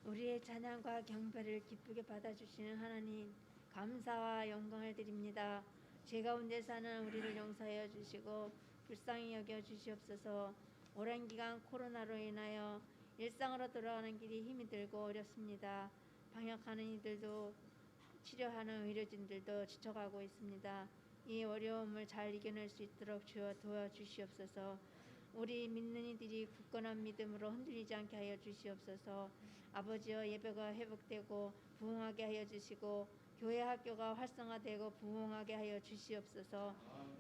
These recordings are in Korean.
우리의 찬양과 경배를 기쁘게 받아주시는 하나님, 감사와 영광을 드립니다. 죄 가운데 사는 우리를 용서하여 주시고 불쌍히 여겨 주시옵소서. 오랜 기간 코로나로 인하여 일상으로 돌아가는 길이 힘이 들고 어렵습니다. 방역하는 이들도 치료하는 의료진들도 지쳐가고 있습니다. 이 어려움을 잘 이겨낼 수 있도록 주여 도와주시옵소서. 우리 믿는 이들이 굳건한 믿음으로 흔들리지 않게 하여 주시옵소서. 아버지여, 예배가 회복되고 부흥하게 하여 주시고 교회 학교가 활성화되고 부흥하게 하여 주시옵소서.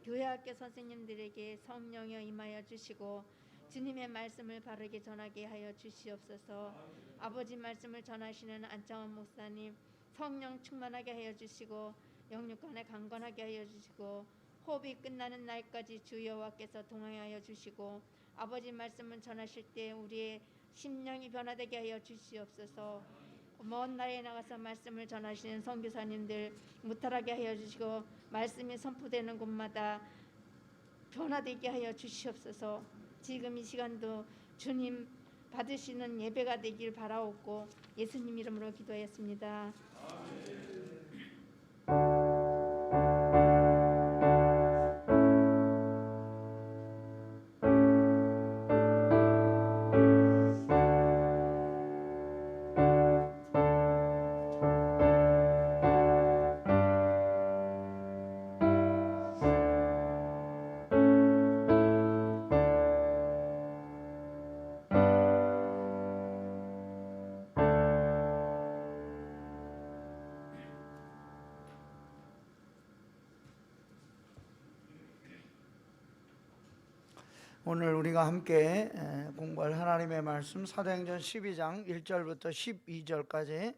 교회 학교 선생님들에게 성령여 임하여 주시고 주님의 말씀을 바르게 전하게 하여 주시옵소서. 아버지 말씀을 전하시는 안창원 목사님 성령 충만하게 하여 주시고 영육간에 강건하게 하여 주시고 호흡이 끝나는 날까지 주 여호와께서 동행하여 주시고 아버지 말씀을 전하실 때 우리의 심령이 변화되게 하여 주시옵소서. 먼 나라에 나가서 말씀을 전하시는 선교사님들 무탈하게 하여 주시고 말씀이 선포되는 곳마다 변화되게 하여 주시옵소서. 지금 이 시간도 주님 받으시는 예배가 되길 바라옵고 예수님 이름으로 기도하였습니다. 오늘 우리가 함께 공부할 하나님의 말씀 사도행전 12장 1절부터 12절까지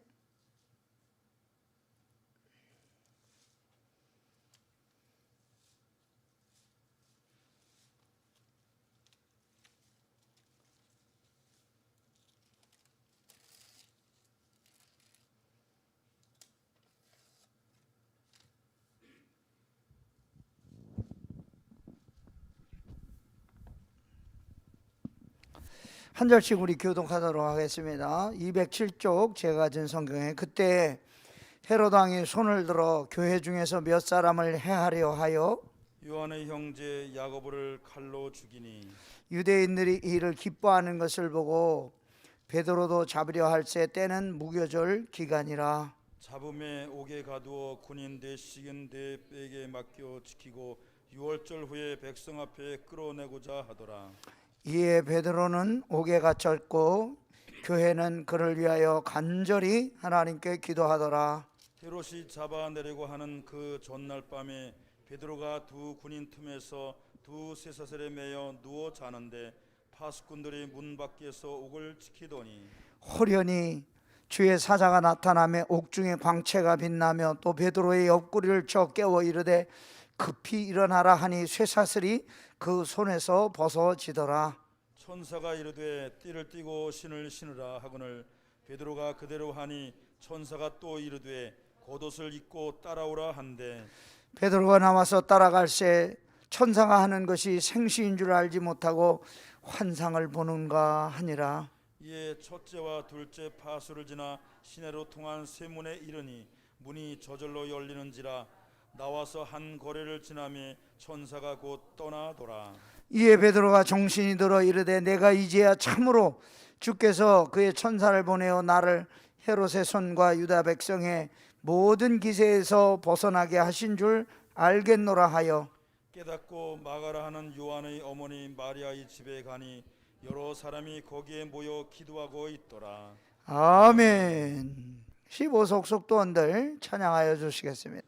한 절씩 우리 교독하도록 하겠습니다. 207쪽 제가 가진 성경에 그때 헤롯 왕이 손을 들어 교회 중에서 몇 사람을 해하려 하여 요한의 형제 야고보를 칼로 죽이니 유대인들이 이를 기뻐하는 것을 보고 베드로도 잡으려 할새 때는 무교절 기간이라. 잡음에 옥에 가두어 군인 대식인 대백에 맡겨 지키고 6월절 후에 백성 앞에 끌어내고자 하더라. 이에 베드로는 옥에 갇혔고 교회는 그를 위하여 간절히 하나님께 기도하더라. 헤롯이 잡아내려고 하는 그 전날 밤에 베드로가 두 군인 틈에서 두 쇠사슬에 매여 누워 자는데 파수꾼들이 문 밖에서 옥을 지키더니 호련히 주의 사자가 나타나며 옥중에 광채가 빛나며 또 베드로의 옆구리를 쳐 깨워 이르되 급히 일어나라 하니 쇠사슬이 그 손에서 벗어지더라. 천사가 이르되 띠를 띠고 신을 신으라 하거늘 베드로가 그대로 하니 천사가 또 이르되 겉옷을 입고 따라오라 한대 베드로가 나와서 따라갈새 천사가 하는 것이 생시인 줄 알지 못하고 환상을 보는가 하니라. 이에 첫째와 둘째 파수를 지나 시내로 통한 쇠문에 이르니 문이 저절로 열리는지라 나와서 한 거래를 지나며 천사가 곧 떠나더라. 이에 베드로가 정신이 들어 이르되 내가 이제야 참으로 주께서 그의 천사를 보내어 나를 헤롯의 손과 유다 백성의 모든 기세에서 벗어나게 하신 줄 알겠노라 하여 깨닫고 마가라 하는 요한의 어머니 마리아의 집에 가니 여러 사람이 거기에 모여 기도하고 있더라. 아멘. 15속 속도원들 찬양하여 주시겠습니다.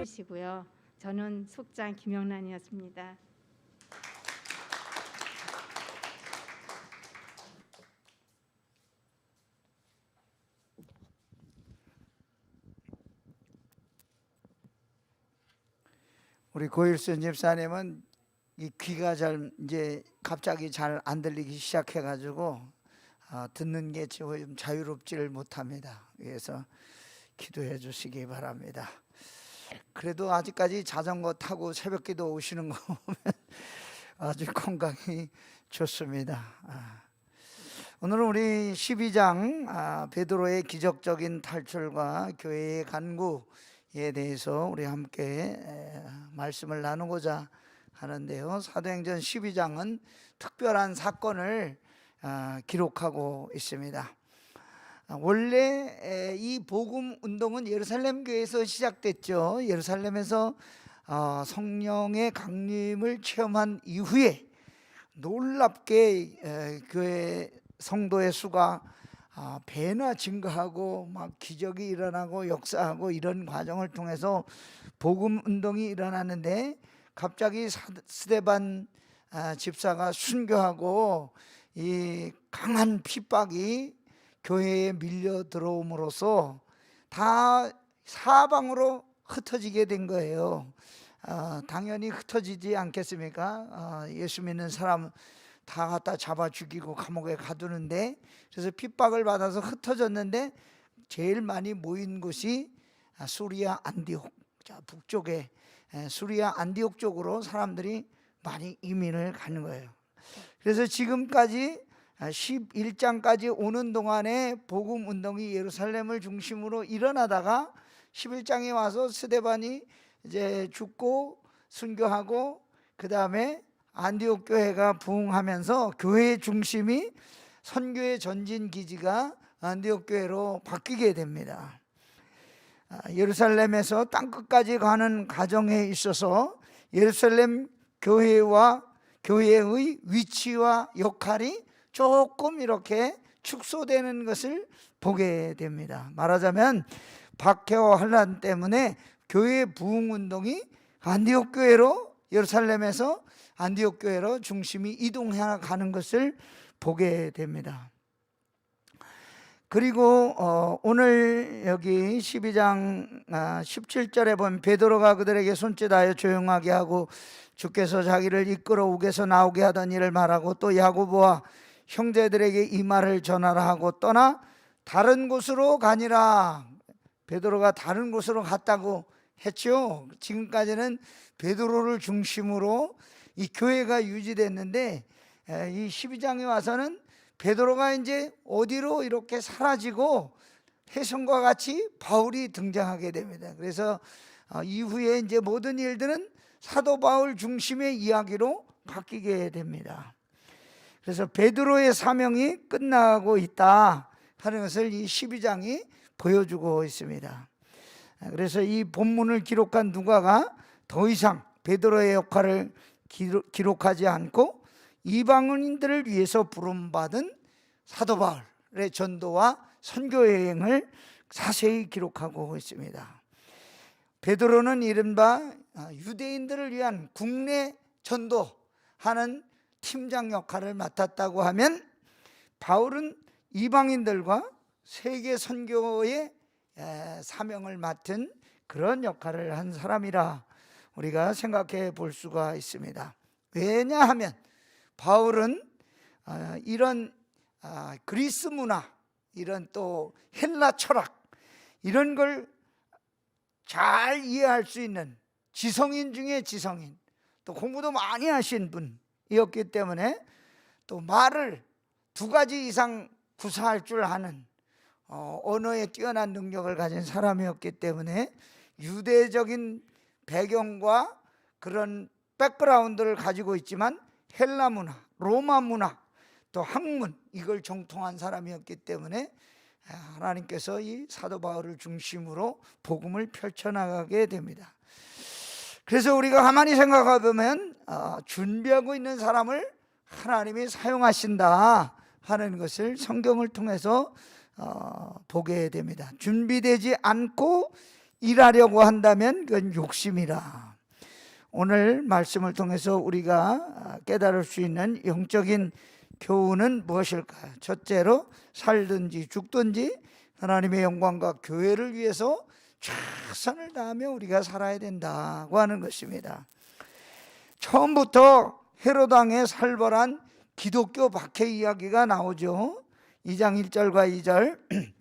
주시고요. 저는 속장 김영란이었습니다. 우리 고일순 집사님은 이 귀가 이제 갑자기 잘 안 들리기 시작해가지고 듣는 게 좀 자유롭지를 못합니다. 그래서 기도해 주시기 바랍니다. 그래도 아직까지 자전거 타고 새벽기도 오시는 거 보면 아주 건강이 좋습니다. 오늘은 우리 12장 베드로의 기적적인 탈출과 교회의 간구에 대해서 우리 함께 말씀을 나누고자 하는데요. 사도행전 12장은 특별한 사건을 기록하고 있습니다. 원래 이 복음 운동은 예루살렘 교회에서 시작됐죠. 예루살렘에서 성령의 강림을 체험한 이후에 놀랍게 교회 성도의 수가 배나 증가하고 막 기적이 일어나고 역사하고 이런 과정을 통해서 복음 운동이 일어나는데, 갑자기 스데반 집사가 순교하고 이 강한 핍박이 교회에 밀려 들어옴으로써 다 사방으로 흩어지게 된 거예요. 당연히 흩어지지 않겠습니까? 예수 믿는 사람 다 갖다 잡아 죽이고 감옥에 가두는데, 그래서 핍박을 받아서 흩어졌는데 제일 많이 모인 곳이 수리아 안디옥, 북쪽에 수리아 안디옥 쪽으로 사람들이 많이 이민을 가는 거예요. 그래서 지금까지 11장까지 오는 동안에 복음 운동이 예루살렘을 중심으로 일어나다가 11장에 와서 스데반이 이제 죽고 순교하고 그 다음에 안디옥 교회가 부흥하면서 교회의 중심이 선교의 전진 기지가 안디옥 교회로 바뀌게 됩니다. 예루살렘에서 땅끝까지 가는 과정에 있어서 예루살렘 교회와 교회의 위치와 역할이 조금 이렇게 축소되는 것을 보게 됩니다. 말하자면 박해와 환란 때문에 교회 부흥 운동이 안디옥 교회로, 예루살렘에서 안디옥 교회로 중심이 이동해 가는 것을 보게 됩니다. 그리고 오늘 여기 12장 17절에 보면 베드로가 그들에게 손짓하여 조용하게 하고 주께서 자기를 이끌어 옥에서 나오게 하던 일을 말하고, 또 야고보와 형제들에게 이 말을 전하라 하고 떠나 다른 곳으로 가니라. 베드로가 다른 곳으로 갔다고 했죠. 지금까지는 베드로를 중심으로 이 교회가 유지됐는데, 이 12장에 와서는 베드로가 이제 어디로 이렇게 사라지고 혜성과 같이 바울이 등장하게 됩니다. 그래서 이후에 이제 모든 일들은 사도 바울 중심의 이야기로 바뀌게 됩니다. 그래서 베드로의 사명이 끝나고 있다 하는 것을 이 12장이 보여주고 있습니다. 그래서 이 본문을 기록한 누가가 더 이상 베드로의 역할을 기록하지 않고 이방인들을 위해서 부름받은 사도 바울의 전도와 선교 여행을 자세히 기록하고 있습니다. 베드로는 이른바 유대인들을 위한 국내 전도하는 팀장 역할을 맡았다고 하면, 바울은 이방인들과 세계 선교의 사명을 맡은 그런 역할을 한 사람이라 우리가 생각해 볼 수가 있습니다. 왜냐하면 바울은 이런 그리스 문화, 이런 또 헬라 철학, 이런 걸 잘 이해할 수 있는 지성인 중에 지성인, 또 공부도 많이 하신 분이었기 때문에, 또 말을 2가지 이상 구사할 줄 아는 언어에 뛰어난 능력을 가진 사람이었기 때문에 유대적인 배경과 그런 백그라운드를 가지고 있지만 헬라 문화, 로마 문화, 또 학문, 이걸 정통한 사람이었기 때문에 하나님께서 이 사도 바울을 중심으로 복음을 펼쳐나가게 됩니다. 그래서 우리가 가만히 생각해 보면 준비하고 있는 사람을 하나님이 사용하신다 하는 것을 성경을 통해서 보게 됩니다. 준비되지 않고 일하려고 한다면 그건 욕심이라. 오늘 말씀을 통해서 우리가 깨달을 수 있는 영적인 교훈은 무엇일까요? 첫째로 살든지 죽든지 하나님의 영광과 교회를 위해서 최선을 다하며 우리가 살아야 된다고 하는 것입니다. 처음부터 헤롯 왕의 살벌한 기독교 박해 이야기가 나오죠. 2장 1절과 2절.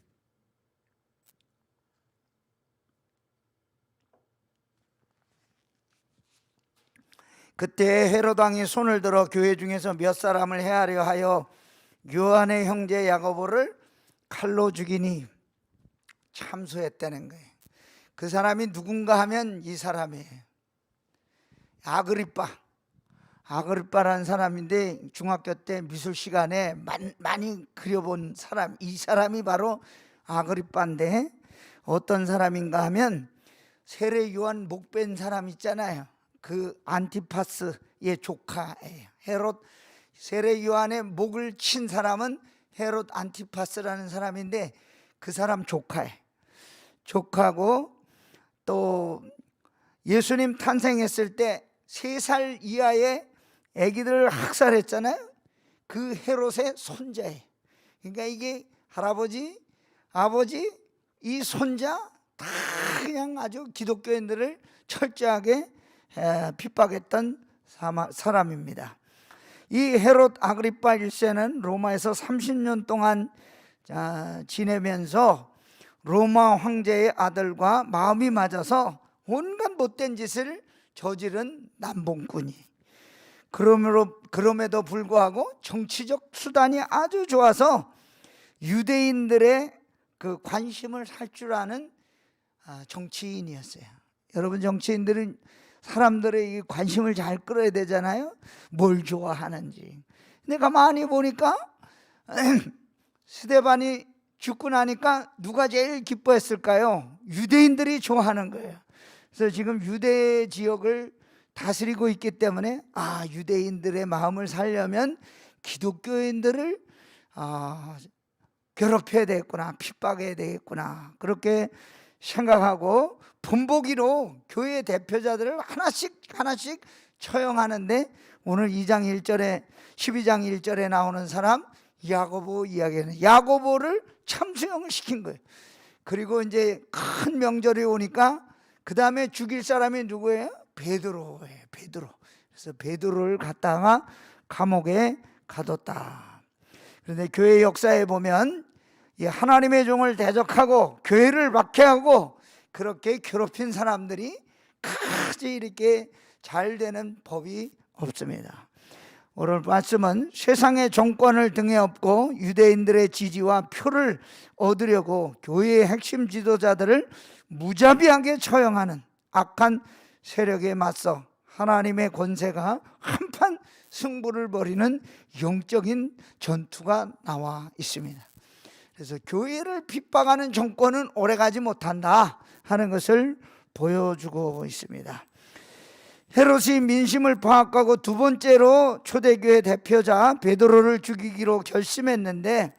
그때 헤롯 왕이 손을 들어 교회 중에서 몇 사람을 해하려 하여 요한의 형제 야고보를 칼로 죽이니, 참소했다는 거예요. 그 사람이 누군가 하면 이 사람이에요. 아그리빠라는 사람인데 중학교 때 미술 시간에 많이 그려본 사람, 이 사람이 바로 아그리빠인데, 어떤 사람인가 하면 세례 요한 목 뺀 사람 있잖아요. 그 안티파스의 조카예요. 헤롯, 세례 요한의 목을 친 사람은 헤롯 안티파스라는 사람인데 그 사람 조카예요. 조카고, 또 예수님 탄생했을 때 3살 이하의 아기들을 학살했잖아요. 그 헤롯의 손자예요. 그러니까 이게 할아버지, 아버지, 이 손자 다 그냥 아주 기독교인들을 철저하게 핍박했던 사람입니다. 이 헤롯 아그리파 1세는 로마에서 30년 동안 지내면서 로마 황제의 아들과 마음이 맞아서 온갖 못된 짓을 저지른 남봉꾼이, 그럼에도 불구하고 정치적 수단이 아주 좋아서 유대인들의 그 관심을 살 줄 아는 정치인이었어요. 여러분, 정치인들은 사람들의 이 관심을 잘 끌어야 되잖아요. 뭘 좋아하는지. 근데 가만히 보니까 스데반이 죽고 나니까 누가 제일 기뻐했을까요? 유대인들이 좋아하는 거예요. 그래서 지금 유대 지역을 다스리고 있기 때문에 유대인들의 마음을 살려면 기독교인들을 괴롭혀야 되겠구나, 핍박해야 되겠구나, 그렇게 생각하고 본보기로 교회 대표자들을 하나씩 처형하는데, 오늘 2장 1절에 12장 1절에 나오는 사람 야고보 이야기는 야고보를 참수형을 시킨 거예요. 그리고 이제 큰 명절이 오니까 그 다음에 죽일 사람이 누구예요? 베드로예요. 베드로. 그래서 베드로를 갖다가 감옥에 가뒀다. 그런데 교회 역사에 보면 이 하나님의 종을 대적하고 교회를 박해하고 그렇게 괴롭힌 사람들이 크게 이렇게 잘 되는 법이 없습니다. 오늘 말씀은 세상의 정권을 등에 업고 유대인들의 지지와 표를 얻으려고 교회의 핵심 지도자들을 무자비하게 처형하는 악한 세력에 맞서 하나님의 권세가 한판 승부를 벌이는 영적인 전투가 나와 있습니다. 그래서 교회를 핍박하는 정권은 오래가지 못한다 하는 것을 보여주고 있습니다. 헤롯이 민심을 파악하고 두 번째로 초대교회 대표자 베드로를 죽이기로 결심했는데,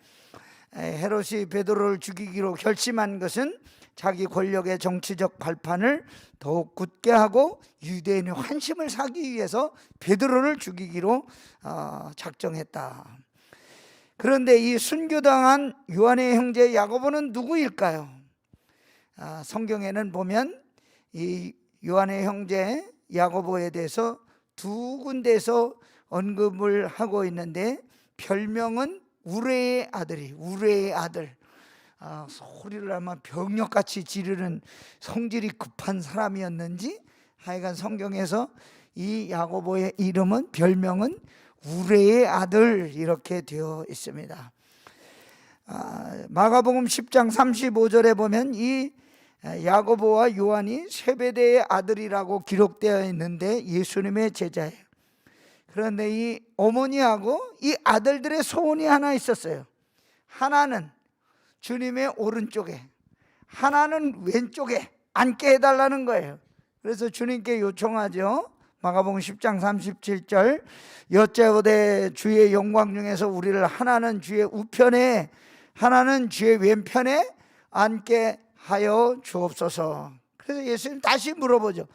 헤롯이 베드로를 죽이기로 결심한 것은 자기 권력의 정치적 발판을 더욱 굳게 하고 유대인의 환심을 사기 위해서 베드로를 죽이기로 작정했다. 그런데 이 순교당한 요한의 형제 야고보는 누구일까요? 성경에는 보면 이 요한의 형제 야고보에 대해서 두 군데에서 언급을 하고 있는데, 별명은 우레의 아들, 소리를 아마 병력같이 지르는 성질이 급한 사람이었는지, 하여간 성경에서 이 야고보의 이름은, 별명은 우레의 아들 이렇게 되어 있습니다. 마가복음 10장 35절에 보면 이 야고보와 요한이 세베대의 아들이라고 기록되어 있는데 예수님의 제자예요. 그런데 이 어머니하고 이 아들들의 소원이 하나 있었어요. 하나는 주님의 오른쪽에, 하나는 왼쪽에 앉게 해달라는 거예요. 그래서 주님께 요청하죠. 마가복음 10장 37절, 여짜오되 주의 영광 중에서 우리를 하나는 주의 우편에, 하나는 주의 왼편에 앉게 하여 주옵소서. 그래서 예수님 다시 물어보죠.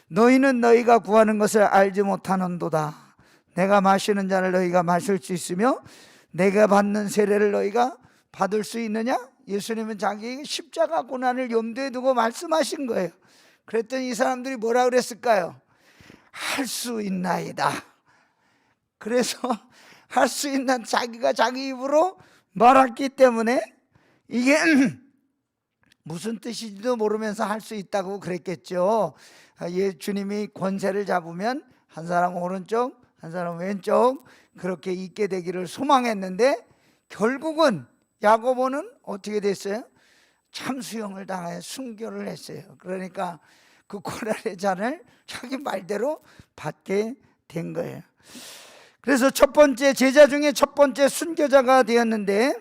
너희는 너희가 구하는 것을 알지 못하는도다. 내가 마시는 잔을 너희가 마실 수 있으며 내가 받는 세례를 너희가 받을 수 있느냐? 예수님은 자기 십자가 고난을 염두에 두고 말씀하신 거예요. 그랬더니 이 사람들이 뭐라 그랬을까요? 할 수 있나이다. 그래서 할 수 있는, 자기가 자기 입으로 말했기 때문에 이게 무슨 뜻인지도 모르면서 할 수 있다고 그랬겠죠. 주님이 권세를 잡으면 한 사람 오른쪽, 한 사람 왼쪽 그렇게 있게 되기를 소망했는데 결국은 야고보는 어떻게 됐어요? 참수형을 당해 순교를 했어요. 그러니까 그 고난의 잔을 자기 말대로 받게 된 거예요. 그래서 첫 번째 제자 중에 첫 번째 순교자가 되었는데,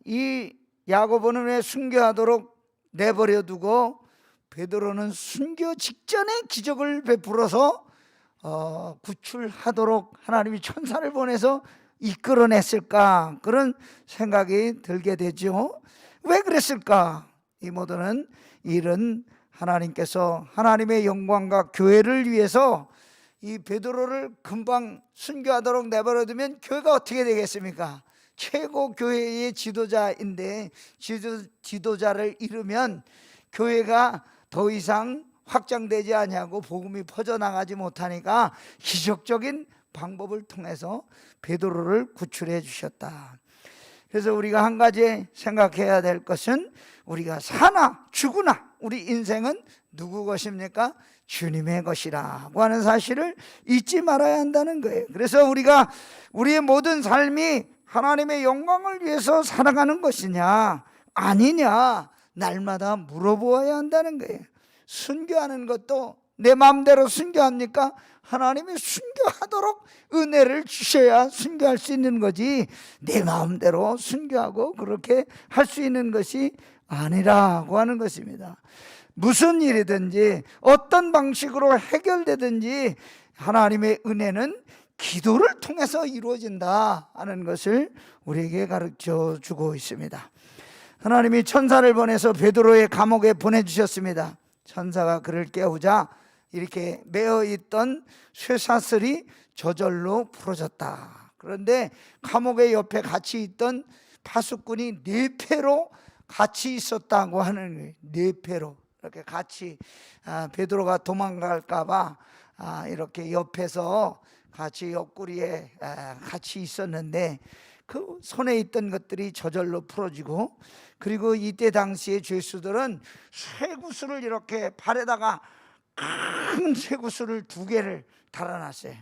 이 야고보는 왜 순교하도록 내버려 두고 베드로는 순교 직전에 기적을 베풀어서 구출하도록 하나님이 천사를 보내서 이끌어냈을까? 그런 생각이 들게 되죠. 왜 그랬을까? 이 모든 일은 하나님께서 하나님의 영광과 교회를 위해서 이 베드로를 금방 순교하도록 내버려두면 교회가 어떻게 되겠습니까? 최고 교회의 지도자인데 지도자를 잃으면 교회가 더 이상 확장되지 아니하고 복음이 퍼져나가지 못하니까 기적적인 방법을 통해서 베드로를 구출해 주셨다. 그래서 우리가 한 가지 생각해야 될 것은 우리가 사나 죽으나 우리 인생은 누구 것입니까? 주님의 것이라고 하는 사실을 잊지 말아야 한다는 거예요. 그래서 우리가 우리의 모든 삶이 하나님의 영광을 위해서 살아가는 것이냐 아니냐 날마다 물어보아야 한다는 거예요. 순교하는 것도 내 마음대로 순교합니까? 하나님이 순교하도록 은혜를 주셔야 순교할 수 있는 거지 내 마음대로 순교하고 그렇게 할 수 있는 것이 아니라고 하는 것입니다. 무슨 일이든지 어떤 방식으로 해결되든지 하나님의 은혜는 기도를 통해서 이루어진다 하는 것을 우리에게 가르쳐 주고 있습니다. 하나님이 천사를 보내서 베드로의 감옥에 보내주셨습니다. 천사가 그를 깨우자 이렇게 매어있던 쇠사슬이 저절로 풀어졌다. 그런데 감옥의 옆에 같이 있던 파수꾼이 4패로 같이 있었다고 하는 거예요. 4패로 이렇게 같이 베드로가 도망갈까 봐 이렇게 옆에서 같이 옆구리에 같이 있었는데 그 손에 있던 것들이 저절로 풀어지고, 그리고 이때 당시의 죄수들은 쇠구슬을 이렇게 발에다가 큰 쇠구슬을 2개를 달아놨어요.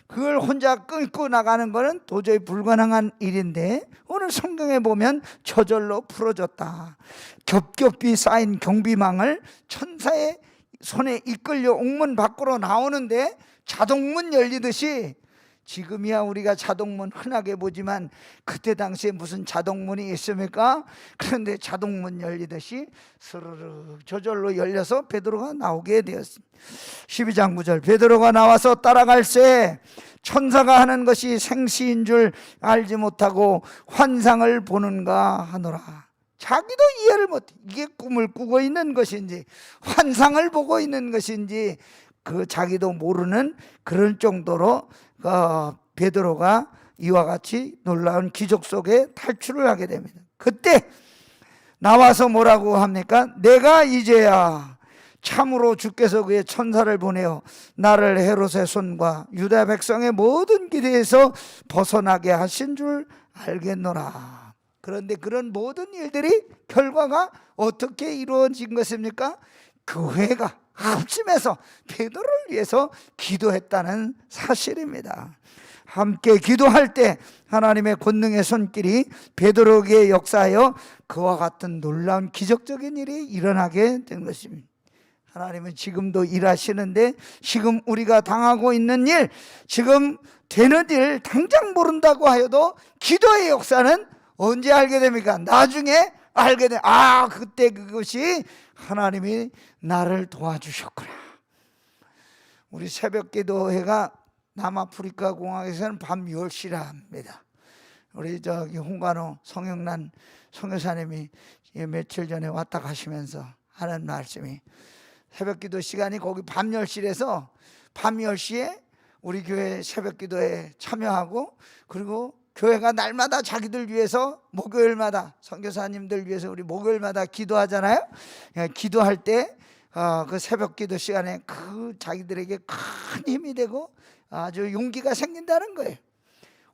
그걸 혼자 끌고 나가는 것은 도저히 불가능한 일인데 오늘 성경에 보면 저절로 풀어졌다. 겹겹이 쌓인 경비망을 천사의 손에 이끌려 옥문 밖으로 나오는데 자동문 열리듯이, 지금이야 우리가 자동문 흔하게 보지만 그때 당시에 무슨 자동문이 있습니까? 그런데 자동문 열리듯이 스르르 저절로 열려서 베드로가 나오게 되었습니다. 12장 9절 베드로가 나와서 따라갈새 천사가 하는 것이 생시인 줄 알지 못하고 환상을 보는가 하노라. 자기도 이해를 못해. 이게 꿈을 꾸고 있는 것인지 환상을 보고 있는 것인지 그 자기도 모르는 그런 정도로 베드로가 이와 같이 놀라운 기적 속에 탈출을 하게 됩니다. 그때 나와서 뭐라고 합니까? 내가 이제야 참으로 주께서 그의 천사를 보내어 나를 헤롯의 손과 유다 백성의 모든 기대에서 벗어나게 하신 줄 알겠노라. 그런데 그런 모든 일들이 결과가 어떻게 이루어진 것입니까? 교회가 합심해서 베드로를 위해서 기도했다는 사실입니다. 함께 기도할 때 하나님의 권능의 손길이 베드로에게 역사하여 그와 같은 놀라운 기적적인 일이 일어나게 된 것입니다. 하나님은 지금도 일하시는데 지금 우리가 당하고 있는 일, 지금 되는 일 당장 모른다고 하여도 기도의 역사는 언제 알게 됩니까? 나중에 알게 돼. 그때 그것이 하나님이 나를 도와주셨구나. 우리 새벽 기도회가 남아프리카 공항에서는 밤 10시라 합니다. 우리 홍관호 성영란 성교사님이 며칠 전에 왔다 가시면서 하는 말씀이, 새벽기도 시간이 거기 밤 10시에서 밤 10시에 우리 교회 새벽기도에 참여하고, 그리고 교회가 날마다 자기들 위해서 목요일마다 선교사님들 위해서 우리 목요일마다 기도하잖아요. 기도할 때 그 새벽기도 시간에 그 자기들에게 큰 힘이 되고 아주 용기가 생긴다는 거예요.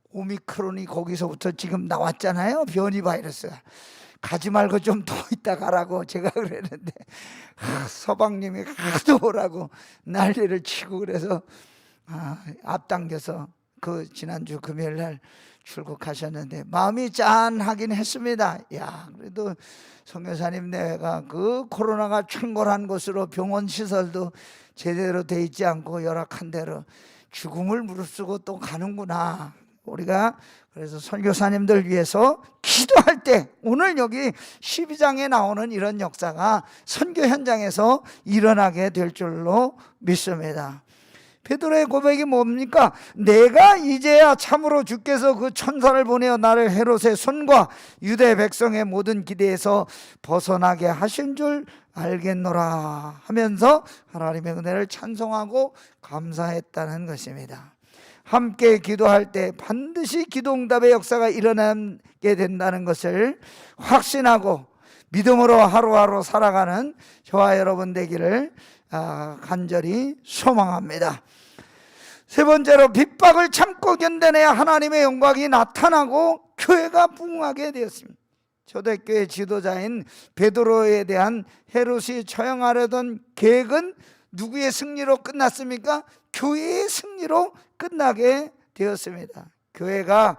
오미크론이 거기서부터 지금 나왔잖아요. 변이 바이러스가. 가지 말고 좀 더 있다 가라고 제가 그랬는데 서방님이 가도 오라고 난리를 치고, 그래서 앞당겨서 그 지난주 금요일 날 출국하셨는데 마음이 짠하긴 했습니다. 야, 그래도 선교사님 내가 그 코로나가 충골한 곳으로 병원 시설도 제대로 돼 있지 않고 열악한 대로 죽음을 무릅쓰고 또 가는구나. 우리가 그래서 선교사님들 위해서 기도할 때 오늘 여기 12장에 나오는 이런 역사가 선교 현장에서 일어나게 될 줄로 믿습니다. 베드로의 고백이 뭡니까? 내가 이제야 참으로 주께서 그 천사를 보내어 나를 헤롯의 손과 유대 백성의 모든 기대에서 벗어나게 하신 줄 알겠노라 하면서 하나님의 은혜를 찬송하고 감사했다는 것입니다. 함께 기도할 때 반드시 기도응답의 역사가 일어나게 된다는 것을 확신하고 믿음으로 하루하루 살아가는 저와 여러분 되기를 간절히 소망합니다. 세 번째로, 핍박을 참고 견뎌내야 하나님의 영광이 나타나고 교회가 부흥하게 되었습니다. 초대교회 지도자인 베드로에 대한 헤롯이 처형하려던 계획은 누구의 승리로 끝났습니까? 교회의 승리로 끝나게 되었습니다. 교회가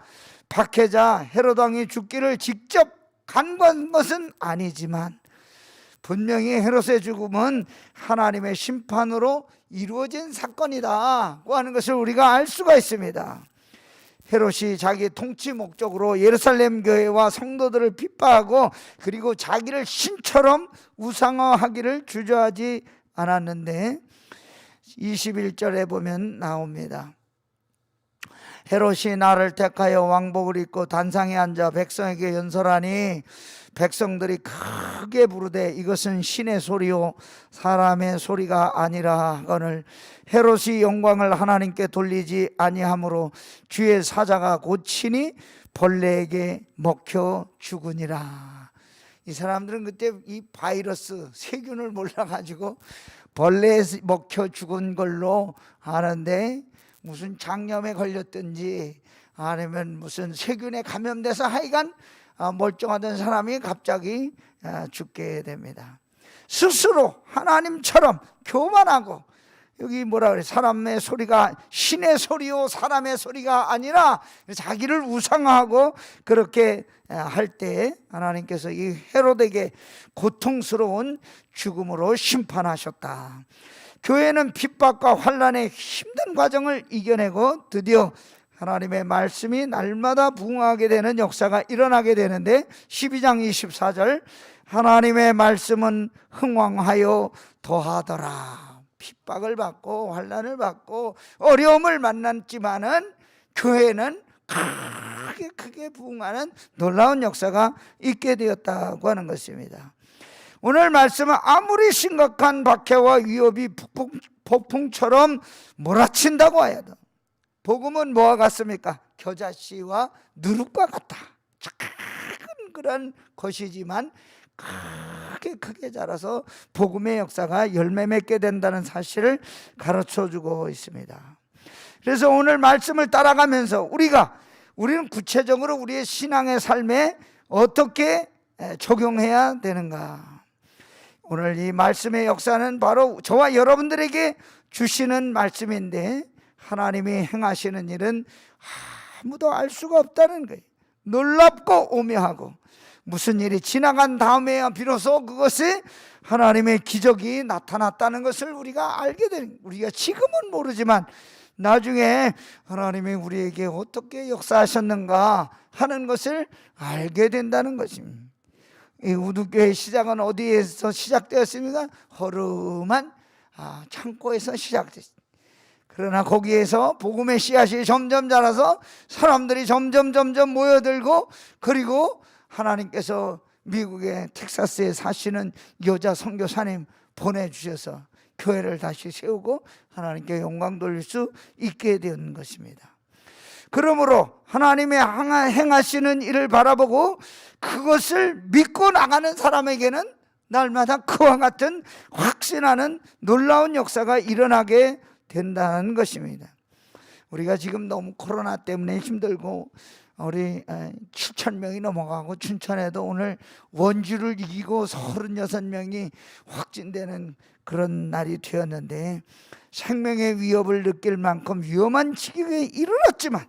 박해자 헤롯 왕이 죽기를 직접 간과한 것은 아니지만 분명히 헤롯의 죽음은 하나님의 심판으로 이루어진 사건이다고 하는 것을 우리가 알 수가 있습니다. 헤롯이 자기 통치 목적으로 예루살렘 교회와 성도들을 핍박하고 그리고 자기를 신처럼 우상화하기를 주저하지 않았는데 21절에 보면 나옵니다. 헤롯이 나를 택하여 왕복을 입고 단상에 앉아 백성에게 연설하니 백성들이 크게 부르되 이것은 신의 소리요 사람의 소리가 아니라 하거늘 헤롯이 영광을 하나님께 돌리지 아니하므로 주의 사자가 고치니 벌레에게 먹혀 죽으니라. 이 사람들은 그때 이 바이러스 세균을 몰라가지고 벌레에 먹혀 죽은 걸로 아는데 무슨 장염에 걸렸든지 아니면 무슨 세균에 감염돼서 하여간 멀쩡하던 사람이 갑자기 죽게 됩니다. 스스로 하나님처럼 교만하고, 여기 뭐라 그래, 사람의 소리가 신의 소리요 사람의 소리가 아니라 자기를 우상화하고 그렇게 할 때 하나님께서 이 헤롯에게 고통스러운 죽음으로 심판하셨다. 교회는 핍박과 환난의 힘든 과정을 이겨내고 드디어 하나님의 말씀이 날마다 부흥하게 되는 역사가 일어나게 되는데 12장 24절 하나님의 말씀은 흥왕하여 더하더라. 핍박을 받고 환난을 받고 어려움을 만났지만은 교회는 크게 부흥하는 놀라운 역사가 있게 되었다고 하는 것입니다. 오늘 말씀은 아무리 심각한 박해와 위협이 폭풍처럼 몰아친다고 하여도 복음은 뭐와 같습니까? 겨자씨와 누룩과 같다. 작은 그런 것이지만 크게 자라서 복음의 역사가 열매 맺게 된다는 사실을 가르쳐주고 있습니다. 그래서 오늘 말씀을 따라가면서 우리는 구체적으로 우리의 신앙의 삶에 어떻게 적용해야 되는가? 오늘 이 말씀의 역사는 바로 저와 여러분들에게 주시는 말씀인데 하나님이 행하시는 일은 아무도 알 수가 없다는 거예요. 놀랍고 오묘하고 무슨 일이 지나간 다음에야 비로소 그것이 하나님의 기적이 나타났다는 것을 우리가 알게 되는 거예요. 우리가 지금은 모르지만 나중에 하나님이 우리에게 어떻게 역사하셨는가 하는 것을 알게 된다는 것입니다. 이 우두교회 시작은 어디에서 시작되었습니까? 허름한 창고에서 시작됐습니다. 그러나 거기에서 복음의 씨앗이 점점 자라서 사람들이 점점 모여들고 그리고 하나님께서 미국의 텍사스에 사시는 여자 선교사님 보내주셔서 교회를 다시 세우고 하나님께 영광 돌릴 수 있게 되는 것입니다. 그러므로 하나님의 행하시는 일을 바라보고 그것을 믿고 나가는 사람에게는 날마다 그와 같은 확신하는 놀라운 역사가 일어나게 된다는 것입니다. 우리가 지금 너무 코로나 때문에 힘들고 우리 7,000명이 넘어가고 춘천에도 오늘 원주를 이기고 36명이 확진되는 그런 날이 되었는데 생명의 위협을 느낄 만큼 위험한 지경에 이르렀지만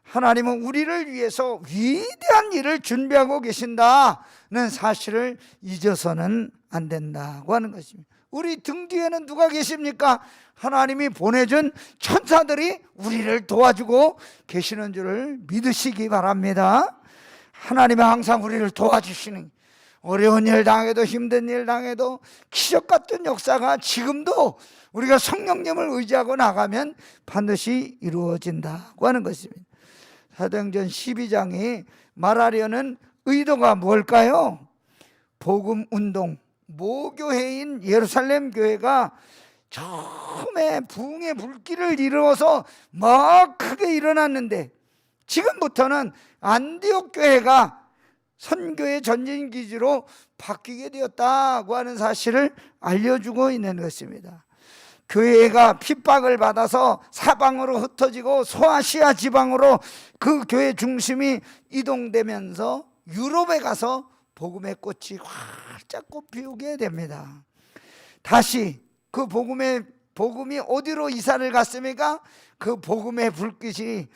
하나님은 우리를 위해서 위대한 일을 준비하고 계신다는 사실을 잊어서는 안 된다고 하는 것입니다. 우리 등 뒤에는 누가 계십니까? 하나님이 보내준 천사들이 우리를 도와주고 계시는 줄을 믿으시기 바랍니다. 하나님은 항상 우리를 도와주시는, 어려운 일 당해도 힘든 일 당해도 기적 같은 역사가 지금도 우리가 성령님을 의지하고 나가면 반드시 이루어진다고 하는 것입니다. 사도행전 12장이 말하려는 의도가 뭘까요? 복음 운동, 모교회인 예루살렘 교회가 처음에 부흥의 불길을 이루어서 막 크게 일어났는데 지금부터는 안디옥 교회가 선교의 전진기지로 바뀌게 되었다고 하는 사실을 알려주고 있는 것입니다. 교회가 핍박을 받아서 사방으로 흩어지고 소아시아 지방으로 그 교회 중심이 이동되면서 유럽에 가서 복음의 꽃이 활짝 꽃피우게 됩니다. 다시 그 복음이 어디로 이사를 갔습니까? 그 복음의 불빛이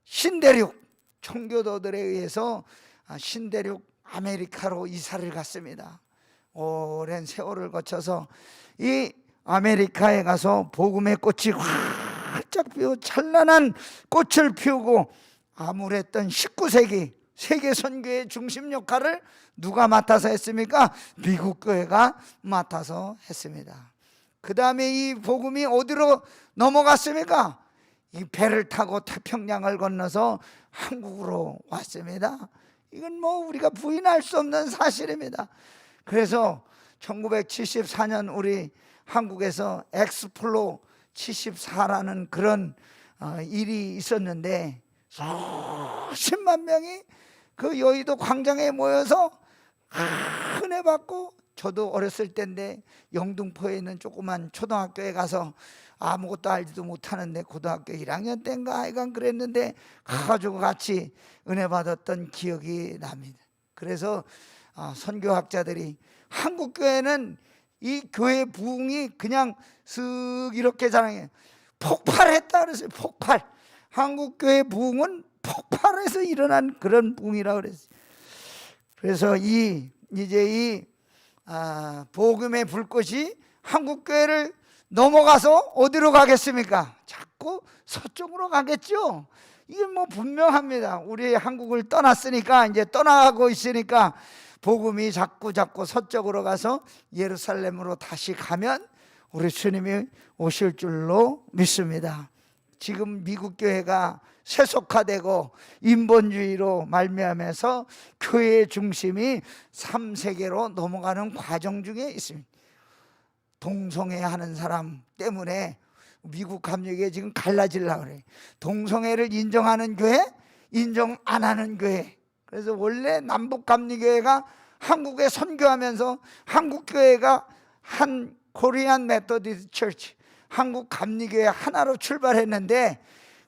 신대륙 청교도들에 의해서 신대륙 아메리카로 이사를 갔습니다. 오랜 세월을 거쳐서 이 아메리카에 가서 복음의 꽃이 활짝 피워 찬란한 꽃을 피우고 암울했던 19세기 세계 선교의 중심 역할을 누가 맡아서 했습니까? 미국 교회가 맡아서 했습니다. 그 다음에 이 복음이 어디로 넘어갔습니까? 이 배를 타고 태평양을 건너서 한국으로 왔습니다. 이건 뭐 우리가 부인할 수 없는 사실입니다. 그래서 1974년 우리 한국에서 엑스플로 74라는 그런 일이 있었는데 수십만 명이 그 여의도 광장에 모여서 은혜 받고, 저도 어렸을 때인데 영등포에 있는 조그만 초등학교에 가서 아무것도 알지도 못하는데 고등학교 1학년 때인가 하여간 그랬는데 가가지고 같이 은혜 받았던 기억이 납니다. 그래서 선교학자들이 한국교회는 이 교회 부흥이 그냥 쓱 이렇게 자랑해요. 폭발했다 그랬어요. 폭발. 한국교회 부흥은 폭발해서 일어난 그런 부흥이라고 그랬어요. 그래서 이제 이 복음의 불꽃이 한국교회를 넘어가서 어디로 가겠습니까? 자꾸 서쪽으로 가겠죠. 이게 뭐 분명합니다. 우리 한국을 떠났으니까, 이제 떠나가고 있으니까 복음이 자꾸 서쪽으로 가서 예루살렘으로 다시 가면 우리 주님이 오실 줄로 믿습니다. 지금 미국 교회가 세속화되고 인본주의로 말미암아서 교회의 중심이 3세계로 넘어가는 과정 중에 있습니다. 동성애하는 사람 때문에 미국 감리교회 지금 갈라지려고 그래요. 동성애를 인정하는 교회, 인정 안 하는 교회. 그래서 원래 남북 감리교회가 한국에 선교하면서 한국교회가 한 코리안 메토디스트 처치, 한국 감리교회 하나로 출발했는데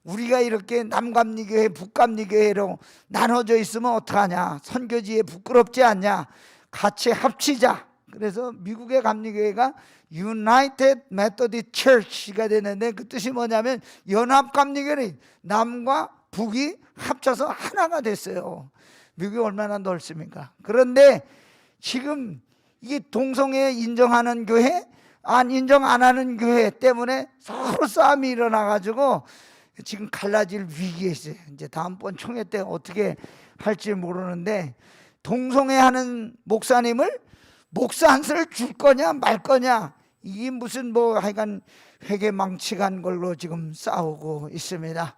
우리가 이렇게 남감리교회, 북감리교회로 나눠져 있으면 어떡하냐, 선교지에 부끄럽지 않냐, 같이 합치자. 그래서 미국의 감리교회가 United Methodist Church가 되는데 그 뜻이 뭐냐면 연합감리교회, 남과 북이 합쳐서 하나가 됐어요. 미국이 얼마나 넓습니까? 그런데 지금 이게 동성애 인정하는 교회, 인정 안 하는 교회 때문에 서로 싸움이 일어나가지고 지금 갈라질 위기에 있어요. 이제 다음번 총회 때 어떻게 할지 모르는데, 동성애하는 목사님을 목사 한수를 줄 거냐 말 거냐, 이게 무슨 뭐 하여간 회개망측한 걸로 지금 싸우고 있습니다.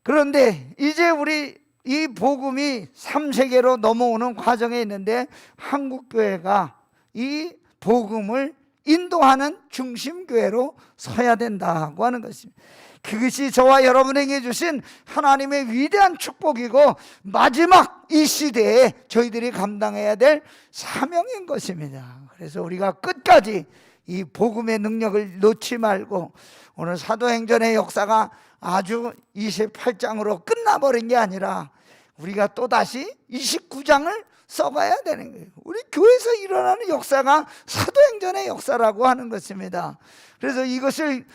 그런데 이제 우리 이 복음이 3세계로 넘어오는 과정에 있는데 한국교회가 이 복음을 인도하는 중심교회로 서야 된다고 하는 것입니다. 그것이 저와 여러분에게 주신 하나님의 위대한 축복이고 마지막 이 시대에 저희들이 감당해야 될 사명인 것입니다. 그래서 우리가 끝까지 이 복음의 능력을 놓지 말고, 오늘 사도행전의 역사가 아주 28장으로 끝나버린 게 아니라 우리가 또다시 29장을 써가야 되는 거예요. 우리 교회에서 일어나는 역사가 사도행전의 역사라고 하는 것입니다. 그래서 이것을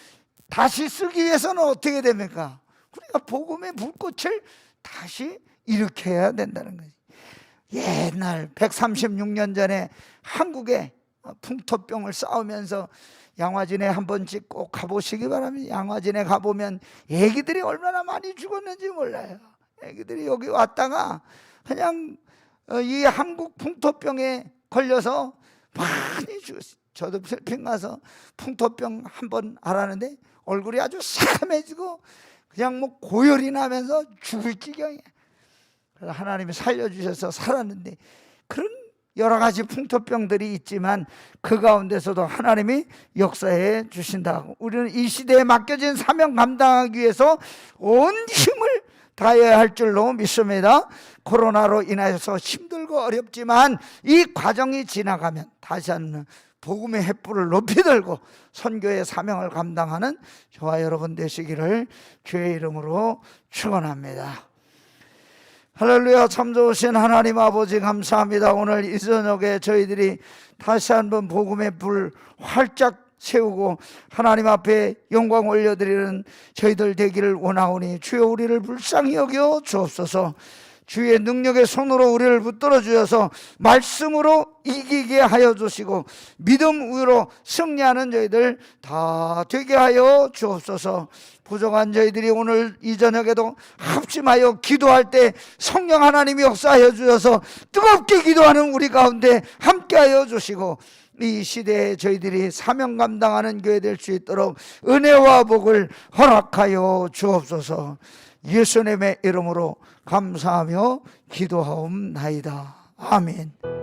다시 쓰기 위해서는 어떻게 됩니까? 우리가 복음의 불꽃을 다시 일으켜야 된다는 거예요. 옛날 136년 전에 한국에 풍토병을 싸우면서 양화진에 한 번씩 꼭 가보시기 바랍니다. 양화진에 가보면 애기들이 얼마나 많이 죽었는지 몰라요. 애기들이 여기 왔다가 그냥 이 한국 풍토병에 걸려서 많이 죽었어요. 저도 필리핀 가서 풍토병 한 번 앓았는데 얼굴이 아주 새카매지고 그냥 뭐 고열이 나면서 죽을 지경이에요. 그래서 하나님이 살려주셔서 살았는데, 그런 여러 가지 풍토병들이 있지만 그 가운데서도 하나님이 역사해 주신다고, 우리는 이 시대에 맡겨진 사명 감당하기 위해서 온 힘을 다해야 할 줄로 믿습니다. 코로나로 인하여서 힘들고 어렵지만 이 과정이 지나가면 다시 한번 복음의 횃불을 높이 들고 선교의 사명을 감당하는 저와 여러분 되시기를 주의 이름으로 축원합니다. 할렐루야. 참 좋으신 하나님 아버지 감사합니다. 오늘 이 저녁에 저희들이 다시 한번 복음의 불 활짝 세우고 하나님 앞에 영광 올려드리는 저희들 되기를 원하오니 주여 우리를 불쌍히 여겨 주옵소서. 주의 능력의 손으로 우리를 붙들어 주셔서 말씀으로 이기게 하여 주시고 믿음으로 승리하는 저희들 다 되게 하여 주옵소서. 부족한 저희들이 오늘 이 저녁에도 합심하여 기도할 때 성령 하나님이 역사하여 주셔서 뜨겁게 기도하는 우리 가운데 함께하여 주시고 이 시대에 저희들이 사명 감당하는 교회 될 수 있도록 은혜와 복을 허락하여 주옵소서. 예수님의 이름으로 감사하며 기도하옵나이다. 아멘.